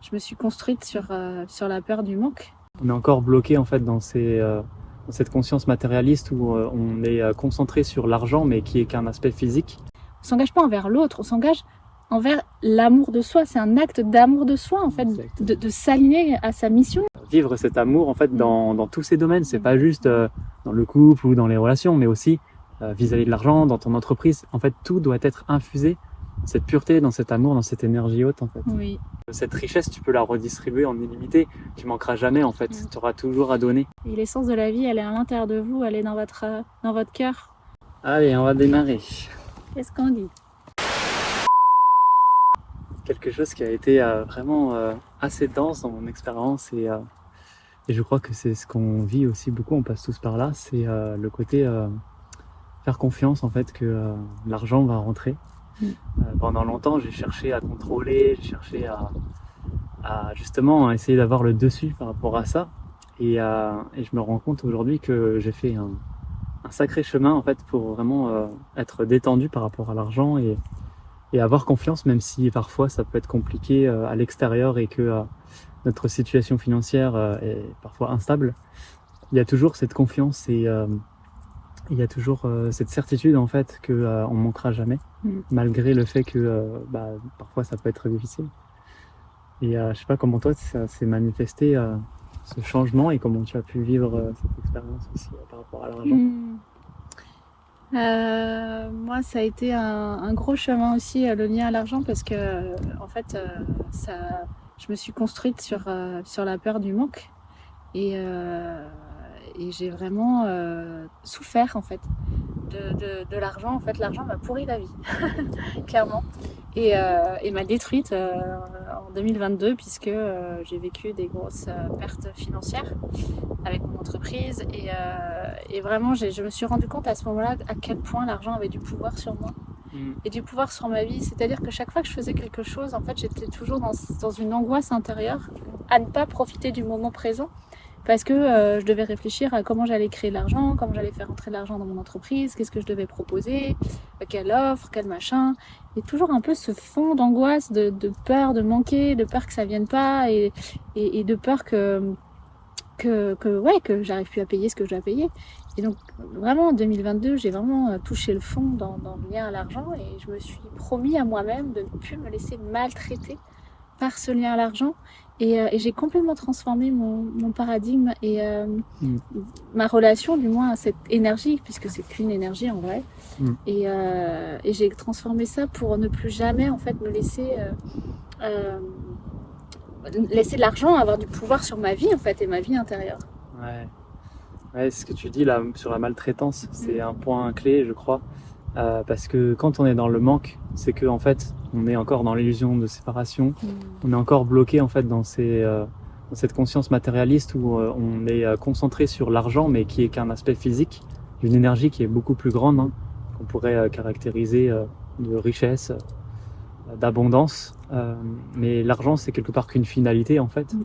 Je me suis construite sur la peur du manque. On est encore bloqué en fait dans cette conscience matérialiste où on est concentré sur l'argent mais qui est qu'un aspect physique. On s'engage pas envers l'autre, on s'engage envers l'amour de soi. C'est un acte d'amour de soi en fait, de s'aligner à sa mission. Vivre cet amour en fait dans tous ces domaines, c'est pas juste dans le couple ou dans les relations, mais aussi vis-à-vis de l'argent, dans ton entreprise. En fait, tout doit être infusé, cette pureté, dans cet amour, dans cette énergie haute en fait. Oui. Cette richesse, tu peux la redistribuer en illimité. Tu manqueras jamais en fait. Tu auras toujours à donner. Et l'essence de la vie, elle est à l'intérieur de vous, elle est dans votre cœur. Allez, on va démarrer. Qu'est-ce qu'on dit? Quelque chose qui a été vraiment assez dense dans mon expérience et je crois que c'est ce qu'on vit aussi beaucoup, on passe tous par là, c'est le côté faire confiance en fait que l'argent va rentrer. Pendant longtemps, j'ai cherché à contrôler, j'ai cherché à justement essayer d'avoir le dessus par rapport à ça et je me rends compte aujourd'hui que j'ai fait un sacré chemin en fait pour vraiment être détendu par rapport à l'argent et avoir confiance, même si parfois ça peut être compliqué à l'extérieur et que notre situation financière est parfois instable. Il y a toujours cette confiance et il y a toujours cette certitude en fait que on manquera jamais, malgré le fait que parfois ça peut être difficile. Et je sais pas comment toi ça s'est manifesté ce changement et comment tu as pu vivre cette expérience aussi par rapport à l'argent. Moi, ça a été un gros chemin aussi, le lien à l'argent, parce que en fait, je me suis construite sur la peur du manque et j'ai vraiment souffert en fait de l'argent. En fait, l'argent m'a pourri la vie, clairement, et m'a détruite en 2022 puisque j'ai vécu des grosses pertes financières avec mon entreprise et vraiment je me suis rendu compte à ce moment-là à quel point l'argent avait du pouvoir sur moi et du pouvoir sur ma vie. C'est-à-dire que chaque fois que je faisais quelque chose, en fait, j'étais toujours dans une angoisse intérieure à ne pas profiter du moment présent parce que je devais réfléchir à comment j'allais créer de l'argent, comment j'allais faire entrer de l'argent dans mon entreprise, qu'est-ce que je devais proposer, quelle offre, quel machin. Et toujours un peu ce fond d'angoisse, de peur de manquer, de peur que ça vienne pas et de peur que j'arrive plus à payer ce que je dois payer. Et donc vraiment en 2022, j'ai vraiment touché le fond dans le lien à l'argent et je me suis promis à moi-même de ne plus me laisser maltraiter par ce lien à l'argent et j'ai complètement transformé mon paradigme et ma relation du moins à cette énergie, puisque c'est qu'une énergie en vrai. Et j'ai transformé ça pour ne plus jamais en fait me laisser l'argent avoir du pouvoir sur ma vie en fait et ma vie intérieure. Ouais, ce que tu dis là sur la maltraitance, c'est un point clé, je crois, parce que quand on est dans le manque, c'est que en fait, on est encore dans l'illusion de séparation, on est encore bloqué en fait dans cette conscience matérialiste où on est concentré sur l'argent, mais qui est qu'un aspect physique d'une énergie qui est beaucoup plus grande, hein, qu'on pourrait caractériser de richesse, d'abondance, mais l'argent c'est quelque part qu'une finalité en fait.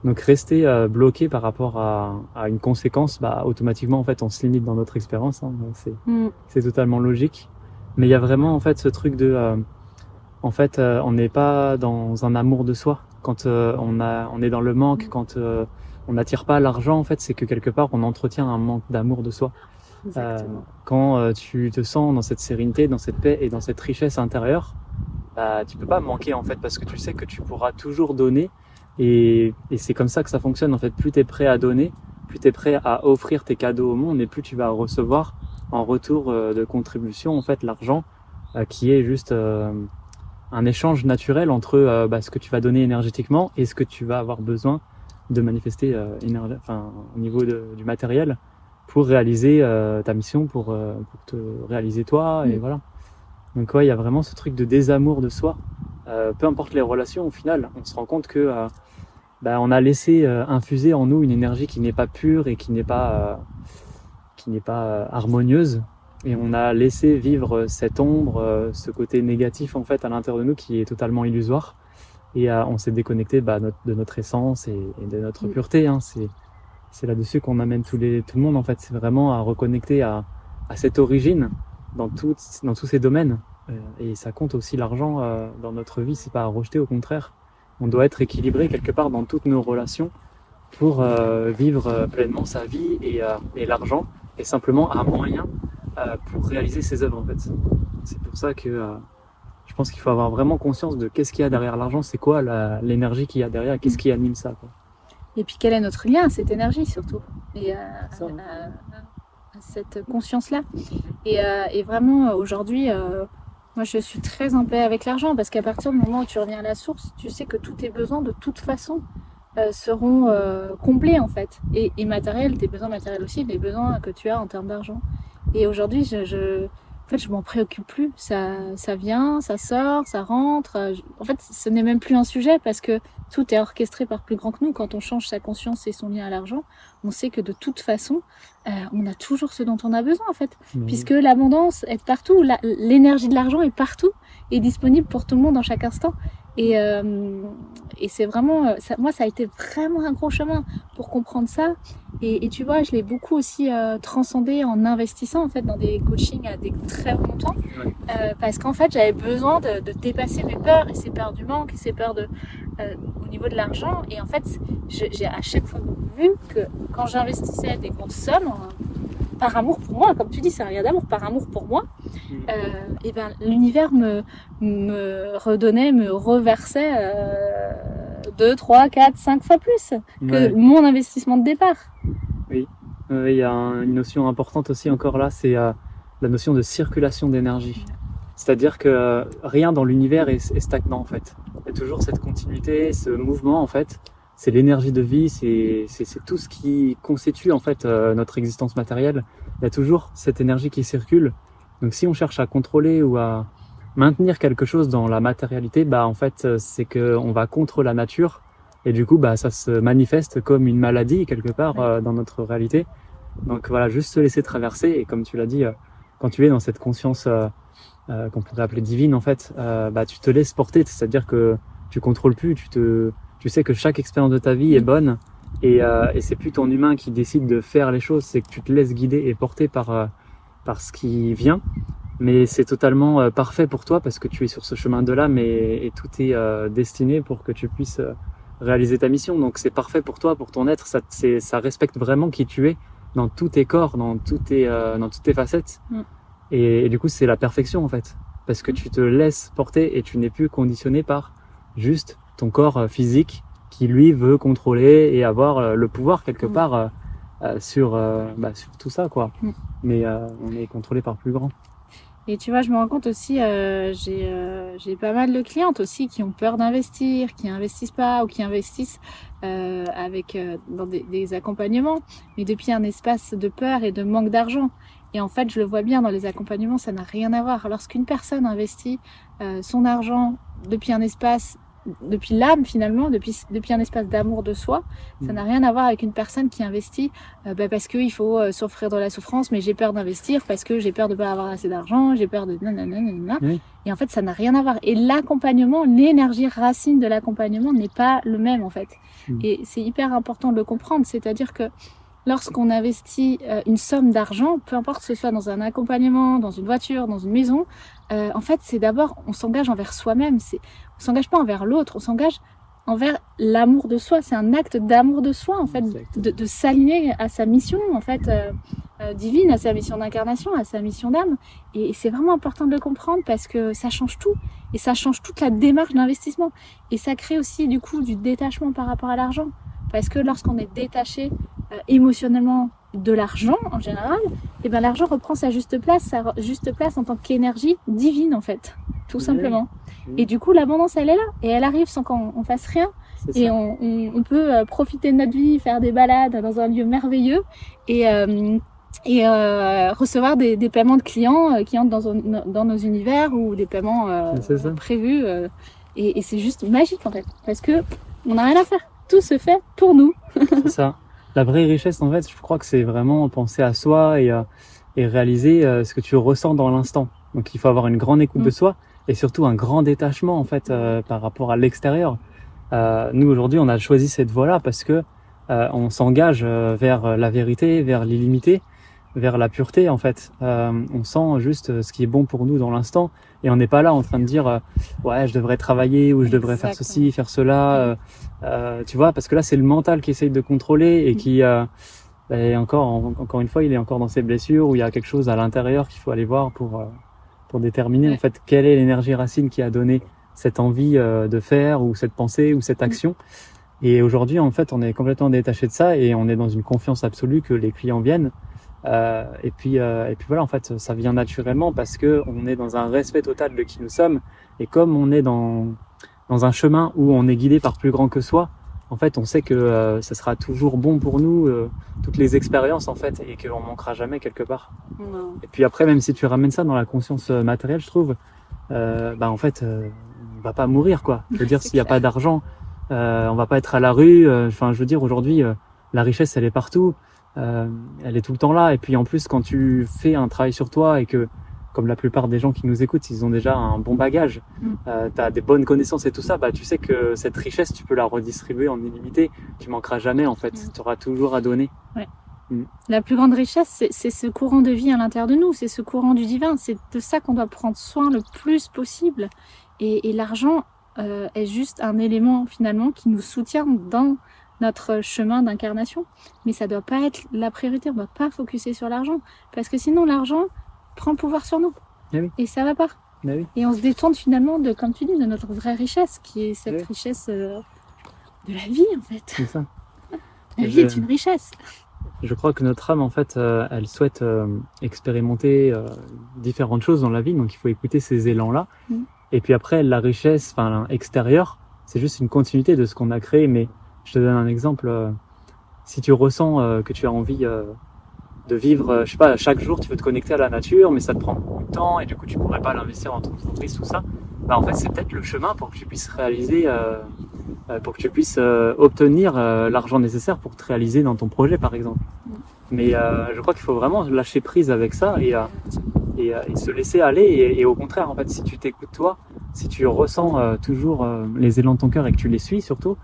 Donc rester bloqué par rapport à une conséquence, automatiquement en fait on se limite dans notre expérience, hein, c'est totalement logique. Mais il y a vraiment en fait ce truc de on n'est pas dans un amour de soi quand on est dans le manque, quand on n'attire pas l'argent en fait, c'est que quelque part on entretient un manque d'amour de soi. Quand tu te sens dans cette sérénité, dans cette paix et dans cette richesse intérieure, tu peux pas manquer en fait parce que tu sais que tu pourras toujours donner et c'est comme ça que ça fonctionne en fait. Plus tu es prêt à donner, plus tu es prêt à offrir tes cadeaux au monde et plus tu vas recevoir en retour de contribution en fait l'argent qui est juste un échange naturel entre ce que tu vas donner énergétiquement et ce que tu vas avoir besoin de manifester au niveau du matériel pour réaliser ta mission, pour te réaliser toi et voilà. Donc ouais, il y a vraiment ce truc de désamour de soi. Peu importe les relations, au final, on se rend compte que on a laissé infuser en nous une énergie qui n'est pas pure et qui n'est pas harmonieuse. Et on a laissé vivre cette ombre, ce côté négatif en fait à l'intérieur de nous qui est totalement illusoire. Et on s'est déconnecté de notre essence et de notre pureté. Hein. C'est là-dessus qu'on amène tout le monde en fait. C'est vraiment à reconnecter à cette origine dans tous ces domaines. Et ça compte aussi l'argent dans notre vie, c'est pas à rejeter, au contraire. on doit être équilibré quelque part dans toutes nos relations pour vivre pleinement sa vie et l'argent est simplement un moyen pour réaliser ses œuvres en fait. C'est pour ça que je pense qu'il faut avoir vraiment conscience de qu'est-ce qu'il y a derrière l'argent, c'est quoi l'énergie qu'il y a derrière, qu'est-ce qui anime ça, quoi. Et puis quel est notre lien à cette énergie surtout, et à cette conscience-là. Et vraiment aujourd'hui, moi je suis très en paix avec l'argent parce qu'à partir du moment où tu reviens à la source, tu sais que tous tes besoins de toute façon seront comblés en fait. Et matériel, tes besoins matériels aussi, les besoins que tu as en termes d'argent. Et aujourd'hui, en fait, je m'en préoccupe plus. Ça vient, ça sort, ça rentre. En fait, ce n'est même plus un sujet parce que tout est orchestré par plus grand que nous. Quand on change sa conscience et son lien à l'argent, on sait que de toute façon, on a toujours ce dont on a besoin en fait. Puisque l'abondance est partout, l'énergie de l'argent est partout et disponible pour tout le monde en chaque instant. Et c'est vraiment, moi, ça a été vraiment un gros chemin pour comprendre ça. Et tu vois, je l'ai beaucoup aussi transcendé en investissant en fait dans des coachings à des très hauts montants, parce qu'en fait, j'avais besoin de dépasser mes peurs et ces peurs du manque et ces peurs au niveau de l'argent. Et en fait, j'ai à chaque fois vu que quand j'investissais des grosses sommes, par amour pour moi, comme tu dis, c'est un lien d'amour, par amour pour moi, et ben l'univers me redonnait, me reversait 2, 3, 4, 5 fois plus que mon investissement de départ. Oui, il y a une notion importante aussi encore là, c'est la notion de circulation d'énergie. C'est-à-dire que rien dans l'univers est stagnant en fait. Il y a toujours cette continuité, ce mouvement en fait. C'est l'énergie de vie, c'est tout ce qui constitue en fait notre existence matérielle. Il y a toujours cette énergie qui circule. Donc si on cherche à contrôler ou à maintenir quelque chose dans la matérialité, bah en fait c'est que on va contre la nature et du coup bah ça se manifeste comme une maladie quelque part dans notre réalité. Donc voilà, juste se laisser traverser et comme tu l'as dit, quand tu es dans cette conscience qu'on pourrait appeler divine en fait, bah tu te laisses porter, c'est-à-dire que tu contrôles plus, tu sais que chaque expérience de ta vie est bonne et c'est plus ton humain qui décide de faire les choses, c'est que tu te laisses guider et porter par ce qui vient. Mais c'est totalement parfait pour toi parce que tu es sur ce chemin de l'âme et tout est destiné pour que tu puisses réaliser ta mission. Donc c'est parfait pour toi, pour ton être. Ça respecte vraiment qui tu es dans tous tes corps, dans toutes tes facettes. Et du coup, c'est la perfection en fait. Parce que tu te laisses porter et tu n'es plus conditionné par juste ton corps physique qui lui veut contrôler et avoir le pouvoir quelque part sur tout ça quoi. Mais on est contrôlé par plus grand. Et tu vois, je me rends compte aussi, j'ai pas mal de clientes aussi qui ont peur d'investir, qui investissent pas ou qui investissent dans des accompagnements, mais depuis un espace de peur et de manque d'argent. Et en fait, je le vois bien dans les accompagnements, ça n'a rien à voir. Lorsqu'une personne investit son argent depuis un espace, depuis l'âme finalement, depuis un espace d'amour de soi, ça n'a rien à voir avec une personne qui investit parce qu'il faut souffrir de la souffrance, mais j'ai peur d'investir parce que j'ai peur de pas avoir assez d'argent, j'ai peur de nanana. Et en fait, ça n'a rien à voir. Et l'accompagnement, l'énergie racine de l'accompagnement n'est pas le même en fait. Et c'est hyper important de le comprendre, c'est-à-dire que lorsqu'on investit une somme d'argent, peu importe que ce soit dans un accompagnement, dans une voiture, dans une maison, en fait, c'est d'abord, on s'engage envers soi-même. On s'engage pas envers l'autre, on s'engage envers l'amour de soi. C'est un acte d'amour de soi, en fait, de s'aligner à sa mission, en fait, divine, à sa mission d'incarnation, à sa mission d'âme. Et c'est vraiment important de le comprendre parce que ça change tout. Et ça change toute la démarche d'investissement. Et ça crée aussi, du coup, du détachement par rapport à l'argent. Parce que lorsqu'on est détaché émotionnellement de l'argent en général, et ben l'argent reprend sa juste place en tant qu'énergie divine en fait, tout simplement. Et du coup l'abondance elle est là et elle arrive sans qu'on fasse rien. Et on peut profiter de notre vie, faire des balades dans un lieu merveilleux et recevoir des paiements de clients qui entrent dans nos univers ou des paiements prévus et c'est juste magique en fait parce que on n'a rien à faire. Tout se fait pour nous. C'est ça. La vraie richesse, en fait, je crois que c'est vraiment penser à soi et réaliser ce que tu ressens dans l'instant. Donc, il faut avoir une grande écoute de soi et surtout un grand détachement, en fait, par rapport à l'extérieur. Nous, aujourd'hui, on a choisi cette voie-là parce que on s'engage vers la vérité, vers l'illimité. vers la pureté en fait. On sent juste ce qui est bon pour nous dans l'instant et on n'est pas là en train de dire ouais je devrais travailler ou je devrais faire Exactement. ceci, faire cela. Tu vois, parce que là c'est le mental qui essaye de contrôler et qui et encore une fois il est encore dans ses blessures où il y a quelque chose à l'intérieur qu'il faut aller voir pour déterminer en Ouais. fait quelle est l'énergie racine qui a donné cette envie de faire ou cette pensée ou cette action. Et aujourd'hui, en fait, on est complètement détaché de ça et on est dans une confiance absolue que les clients viennent. Et puis voilà, en fait, ça vient naturellement parce que on est dans un respect total de qui nous sommes. Et comme on est dans un chemin où on est guidé par plus grand que soi, en fait, on sait que ça sera toujours bon pour nous, toutes les expériences, en fait, et qu'on manquera jamais quelque part. Non. Et puis après, même si tu ramènes ça dans la conscience matérielle, je trouve, en fait, on va pas mourir, quoi. Je veux dire, C'est s'il n'y a clair. pas d'argent, on va pas être à la rue. Enfin, je veux dire, aujourd'hui, la richesse, elle est partout. Elle est tout le temps là. Et puis en plus, quand tu fais un travail sur toi et que, comme la plupart des gens qui nous écoutent, ils ont déjà un bon bagage, tu as des bonnes connaissances et tout ça, bah, tu sais que cette richesse, tu peux la redistribuer en illimité. Tu manqueras jamais, en fait. Tu auras toujours à donner. Ouais. La plus grande richesse, c'est ce courant de vie à l'intérieur de nous, c'est ce courant du divin. C'est de ça qu'on doit prendre soin le plus possible. Et l'argent est juste un élément finalement qui nous soutient dans notre chemin d'incarnation. Mais ça doit pas être la priorité, on ne doit pas focuser sur l'argent. Parce que sinon l'argent prend le pouvoir sur nous. Eh oui. Et ça va pas. Eh oui. Et on se détourne finalement de, comme tu dis, de notre vraie richesse, qui est cette Oui. richesse de la vie en fait. C'est ça. La vie est une richesse. Je crois que notre âme, en fait, elle souhaite expérimenter différentes choses dans la vie, donc il faut écouter ces élans-là. Et puis après, la richesse, enfin extérieure, c'est juste une continuité de ce qu'on a créé. Mais je te donne un exemple. Si tu ressens que tu as envie de vivre, je sais pas, chaque jour tu veux te connecter à la nature, mais ça te prend beaucoup de temps et du coup tu pourrais pas l'investir dans ton entreprise, tout ça. Bah en fait, c'est peut-être le chemin pour que tu puisses réaliser, pour que tu puisses obtenir l'argent nécessaire pour te réaliser dans ton projet, par exemple. Mais je crois qu'il faut vraiment lâcher prise avec ça et se laisser aller. Et au contraire, en fait, si tu t'écoutes toi, si tu ressens toujours les élans de ton cœur et que tu les suis surtout,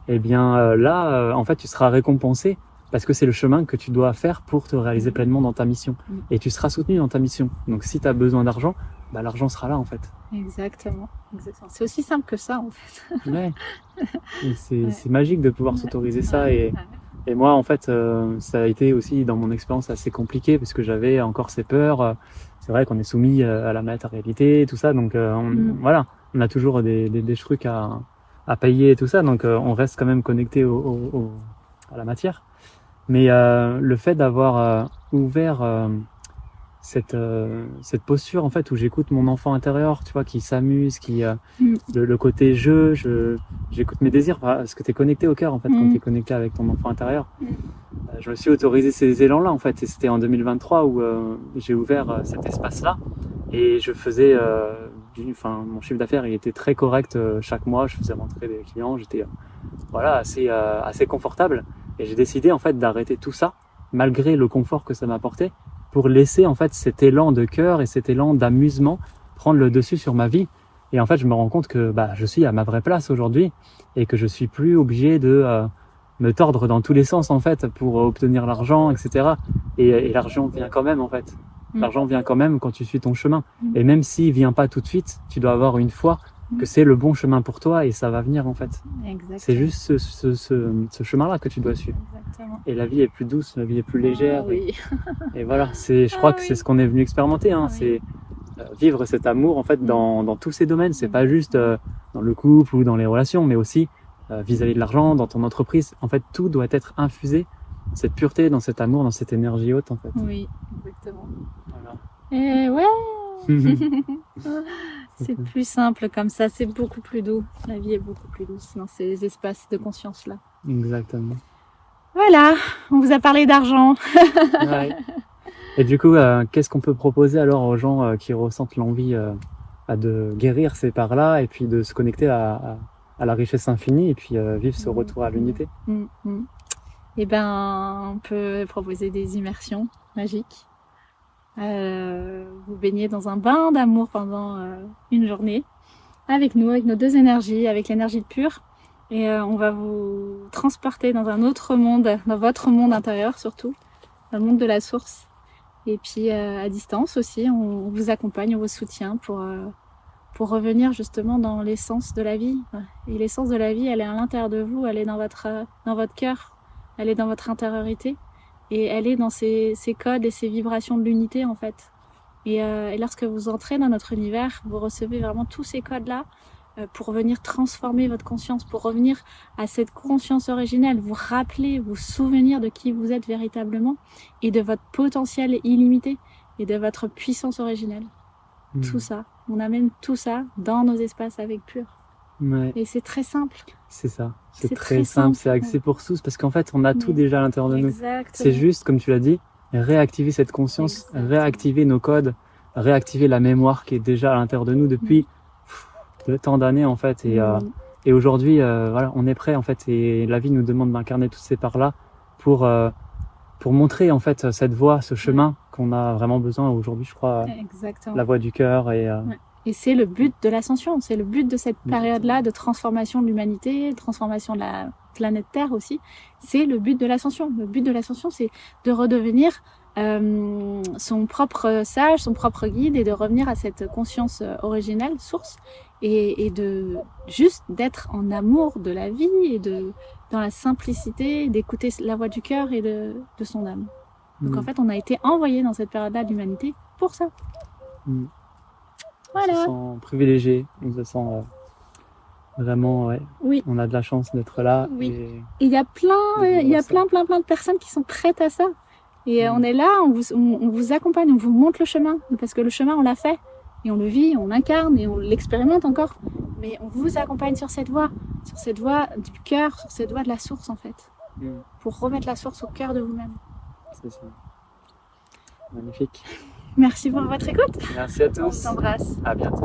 eh bien là, en fait, tu seras récompensé parce que c'est le chemin que tu dois faire pour te réaliser pleinement dans ta mission. Et tu seras soutenu dans ta mission. Donc si tu as besoin d'argent, bah, l'argent sera là en fait. Exactement. C'est aussi simple que ça en fait. Ouais. C'est magique de pouvoir s'autoriser ça. Et moi en fait, ça a été aussi dans mon expérience assez compliqué parce que j'avais encore ces peurs. C'est vrai qu'on est soumis à la matérialité, tout ça. Donc voilà, on a toujours des trucs à payer et tout ça. Donc on reste quand même connecté à la matière. Mais le fait d'avoir ouvert cette posture en fait où j'écoute mon enfant intérieur, tu vois, qui s'amuse, qui le côté jeu, j'écoute mes désirs parce que tu es connecté au cœur en fait quand tu es connecté avec ton enfant intérieur. Je me suis autorisé ces élans là en fait et c'était en 2023 où j'ai ouvert cet espace là et je faisais mon chiffre d'affaires il était très correct chaque mois, je faisais rentrer des clients, j'étais voilà assez confortable. Et j'ai décidé en fait d'arrêter tout ça, malgré le confort que ça m'apportait, pour laisser en fait cet élan de cœur et cet élan d'amusement prendre le dessus sur ma vie. Et en fait, je me rends compte que je suis à ma vraie place aujourd'hui et que je suis plus obligé de me tordre dans tous les sens en fait pour obtenir l'argent, etc. Et l'argent vient quand même en fait. L'argent vient quand même quand tu suis ton chemin. Et même s'il vient pas tout de suite, tu dois avoir une foi que c'est le bon chemin pour toi et ça va venir en fait. C'est juste ce chemin-là que tu dois suivre. Exactement. Et la vie est plus douce, la vie est plus légère. Oui. Et voilà, je crois que c'est ce qu'on est venu expérimenter. C'est vivre cet amour en fait dans tous ces domaines. C'est pas juste dans le couple ou dans les relations, mais aussi vis-à-vis de l'argent, dans ton entreprise. En fait, tout doit être infusé, cette pureté, dans cet amour, dans cette énergie haute en fait. Oui, exactement. Voilà. Et ouais. C'est plus simple comme ça, c'est beaucoup plus doux. La vie est beaucoup plus douce dans ces espaces de conscience-là. Exactement. Voilà, on vous a parlé d'argent. Ouais. Et du coup, qu'est-ce qu'on peut proposer alors aux gens qui ressentent l'envie de guérir ces parts-là et puis de se connecter à la richesse infinie et puis vivre ce retour à l'unité? Eh ben, on peut proposer des immersions magiques. Vous baignez dans un bain d'amour pendant une journée avec nous, avec nos deux énergies, avec l'énergie de pure, et on va vous transporter dans un autre monde, dans votre monde intérieur surtout, dans le monde de la source, Et puis à distance aussi, on vous accompagne, on vous soutient pour revenir justement dans l'essence de la vie. Et l'essence de la vie, elle est à l'intérieur de vous, elle est dans votre cœur, elle est dans votre intériorité. Et elle est dans ces codes et ces vibrations de l'unité en fait. Et lorsque vous entrez dans notre univers, vous recevez vraiment tous ces codes-là pour venir transformer votre conscience, pour revenir à cette conscience originelle, vous rappeler, vous souvenir de qui vous êtes véritablement et de votre potentiel illimité et de votre puissance originelle. Tout ça, on amène tout ça dans nos espaces avec Pure. Ouais. Et c'est très simple. C'est ça, c'est très simple, c'est accès pour tous parce qu'en fait on a tout déjà à l'intérieur de nous. C'est juste, comme tu l'as dit, réactiver cette conscience, réactiver nos codes, réactiver la mémoire qui est déjà à l'intérieur de nous depuis tant d'années en fait. Et aujourd'hui, voilà, on est prêt en fait et la vie nous demande d'incarner toutes ces parts-là pour montrer en fait cette voie, ce chemin qu'on a vraiment besoin aujourd'hui, je crois. La voie du cœur Et c'est le but de l'ascension, c'est le but de cette période-là de transformation de l'humanité, transformation de la planète Terre aussi. C'est le but de l'ascension. Le but de l'ascension, c'est de redevenir son propre sage, son propre guide et de revenir à cette conscience originelle, source, et de juste d'être en amour de la vie et dans la simplicité, d'écouter la voix du cœur et de son âme. Donc en fait, on a été envoyé dans cette période-là de l'humanité pour ça. Voilà. On se sent privilégié, on se sent vraiment, on a de la chance d'être là. Et il y a plein de personnes qui sont prêtes à ça. Et on est là, on vous accompagne, on vous montre le chemin. Parce que le chemin, on l'a fait. Et on le vit, on l'incarne et on l'expérimente encore. Mais on vous accompagne sur cette voie du cœur, sur cette voie de la source en fait. Pour remettre la source au cœur de vous-même. C'est ça. Magnifique. Merci pour votre écoute. Merci à tous. On s'embrasse. À bientôt.